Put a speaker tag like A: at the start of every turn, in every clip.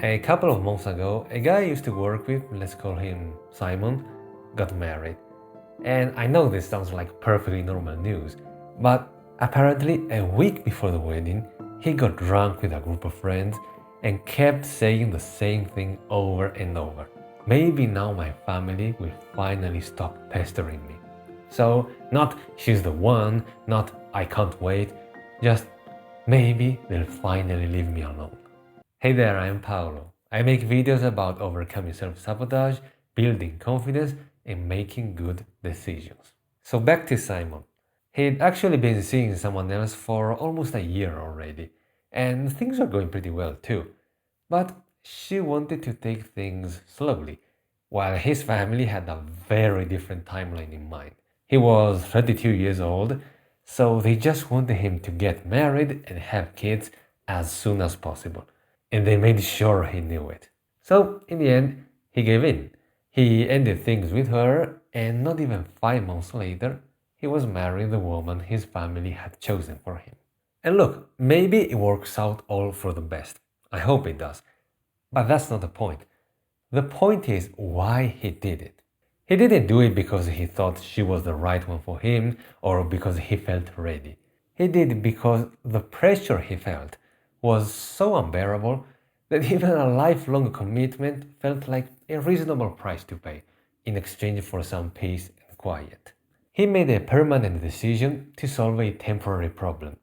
A: A couple of months ago, a guy I used to work with, let's call him Simon, got married. And I know this sounds like perfectly normal news, but apparently a week before the wedding, he got drunk with a group of friends and kept saying the same thing over and over. Maybe now my family will finally stop pestering me. So, not she's the one, not I can't wait, just maybe they'll finally leave me alone. Hey there, I'm Paolo. I make videos about overcoming self sabotage, building confidence, and making good decisions. So, back to Simon. He'd actually been seeing someone else for almost a year already, and things were going pretty well too. But she wanted to take things slowly, while his family had a very different timeline in mind. He was 32 years old, so they just wanted him to get married and have kids as soon as possible. And they made sure he knew it. So, in the end, he gave in. He ended things with her, and not even 5 months later, he was marrying the woman his family had chosen for him. And look, maybe it works out all for the best. I hope it does. But that's not the point. The point is why he did it. He didn't do it because he thought she was the right one for him or because he felt ready. He did it because the pressure he felt was so unbearable that even a lifelong commitment felt like a reasonable price to pay in exchange for some peace and quiet. He made a permanent decision to solve a temporary problem,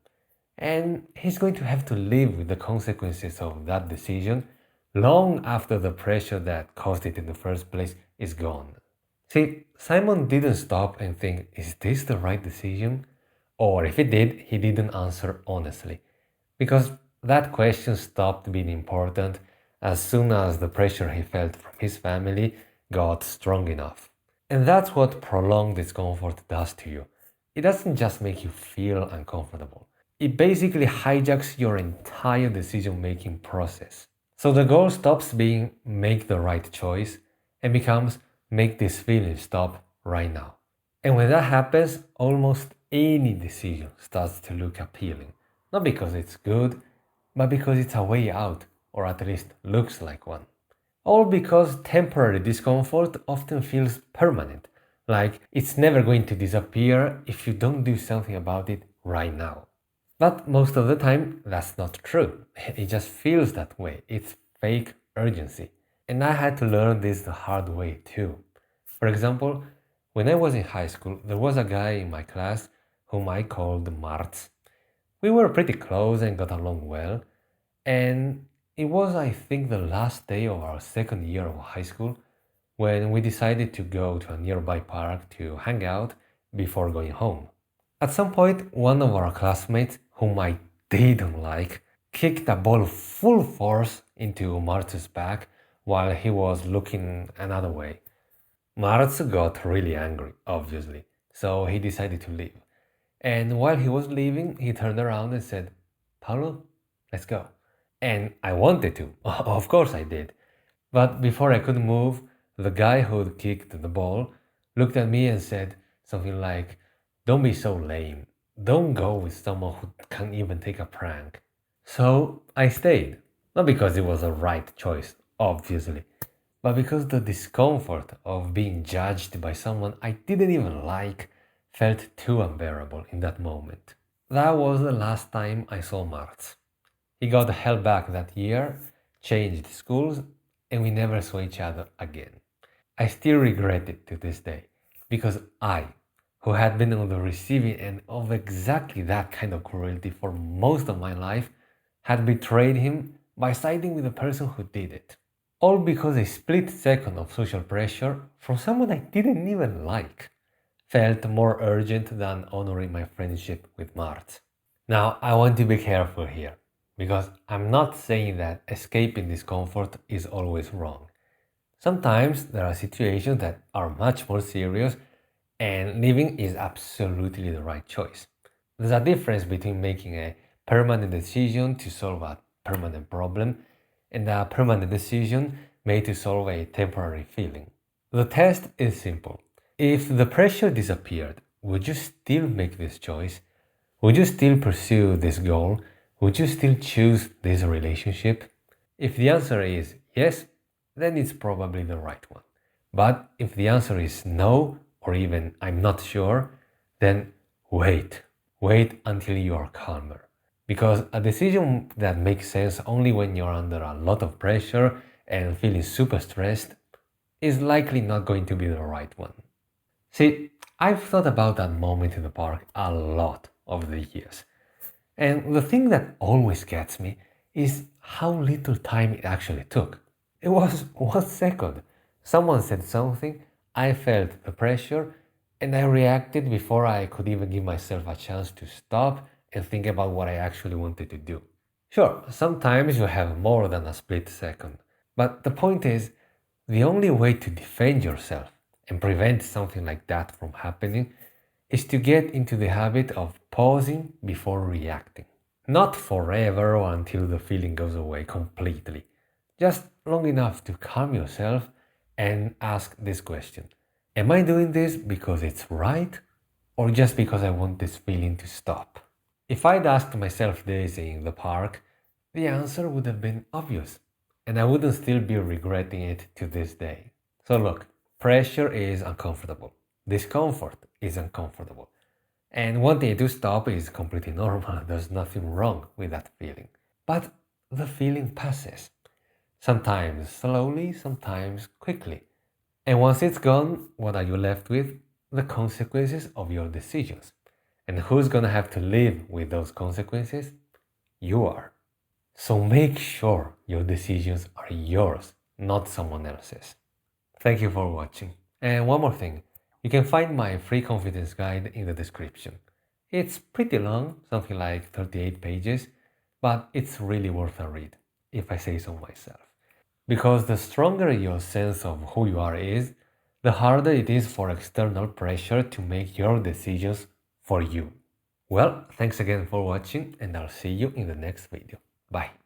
A: and he's going to have to live with the consequences of that decision long after the pressure that caused it in the first place is gone. See, Simon didn't stop and think, is this the right decision? Or if he did, he didn't answer honestly. Because that question stopped being important as soon as the pressure he felt from his family got strong enough. And that's what prolonged discomfort does to you. It doesn't just make you feel uncomfortable, it basically hijacks your entire decision making process. So the goal stops being make the right choice and becomes make this feeling stop right now. And when that happens, almost any decision starts to look appealing. Not because it's good, but because it's a way out, or at least looks like one. All because temporary discomfort often feels permanent, like it's never going to disappear if you don't do something about it right now. But most of the time, that's not true. It just feels that way. It's fake urgency. And I had to learn this the hard way too. For example, when I was in high school, there was a guy in my class whom I called Marts. We were pretty close and got along well, and it was, I think, the last day of our second year of high school when we decided to go to a nearby park to hang out before going home. At some point, one of our classmates, whom I didn't like, kicked a ball full force into Martz's back while he was looking another way. Martz got really angry, obviously, so he decided to leave. And while he was leaving, he turned around and said, Paulo, let's go. And I wanted to, of course I did. But before I could move, the guy who'd kicked the ball looked at me and said something like, don't be so lame. Don't go with someone who can't even take a prank. So I stayed. Not because it was a right choice, obviously, but because the discomfort of being judged by someone I didn't even like felt too unbearable in that moment. That was the last time I saw Martz. He got held back that year, changed schools, and we never saw each other again. I still regret it to this day, because I, who had been on the receiving end of exactly that kind of cruelty for most of my life, had betrayed him by siding with the person who did it. All because a split second of social pressure from someone I didn't even like felt more urgent than honoring my friendship with Mart. Now, I want to be careful here, because I'm not saying that escaping discomfort is always wrong. Sometimes there are situations that are much more serious, and leaving is absolutely the right choice. There's a difference between making a permanent decision to solve a permanent problem and a permanent decision made to solve a temporary feeling. The test is simple. If the pressure disappeared, would you still make this choice? Would you still pursue this goal? Would you still choose this relationship? If the answer is yes, then it's probably the right one. But if the answer is no, or even I'm not sure, then wait. Wait until you are calmer. Because a decision that makes sense only when you're under a lot of pressure and feeling super stressed is likely not going to be the right one. See, I've thought about that moment in the park a lot over the years. And the thing that always gets me is how little time it actually took. It was 1 second. Someone said something, I felt the pressure, and I reacted before I could even give myself a chance to stop and think about what I actually wanted to do. Sure, sometimes you have more than a split second, but the point is, the only way to defend yourself and prevent something like that from happening is to get into the habit of pausing before reacting. Not forever or until the feeling goes away completely, just long enough to calm yourself and ask this question: am I doing this because it's right or just because I want this feeling to stop? If I'd asked myself this in the park, the answer would have been obvious, and I wouldn't still be regretting it to this day. So look, pressure is uncomfortable. Discomfort is uncomfortable. And wanting to stop is completely normal. There's nothing wrong with that feeling. But the feeling passes. Sometimes slowly, sometimes quickly. And once it's gone, what are you left with? The consequences of your decisions. And who's gonna have to live with those consequences? You are. So make sure your decisions are yours, not someone else's. Thank you for watching. And one more thing, you can find my free confidence guide in the description. It's pretty long, something like 38 pages, but it's really worth a read, if I say so myself. Because the stronger your sense of who you are is, the harder it is for external pressure to make your decisions for you. Well, thanks again for watching, and I'll see you in the next video. Bye.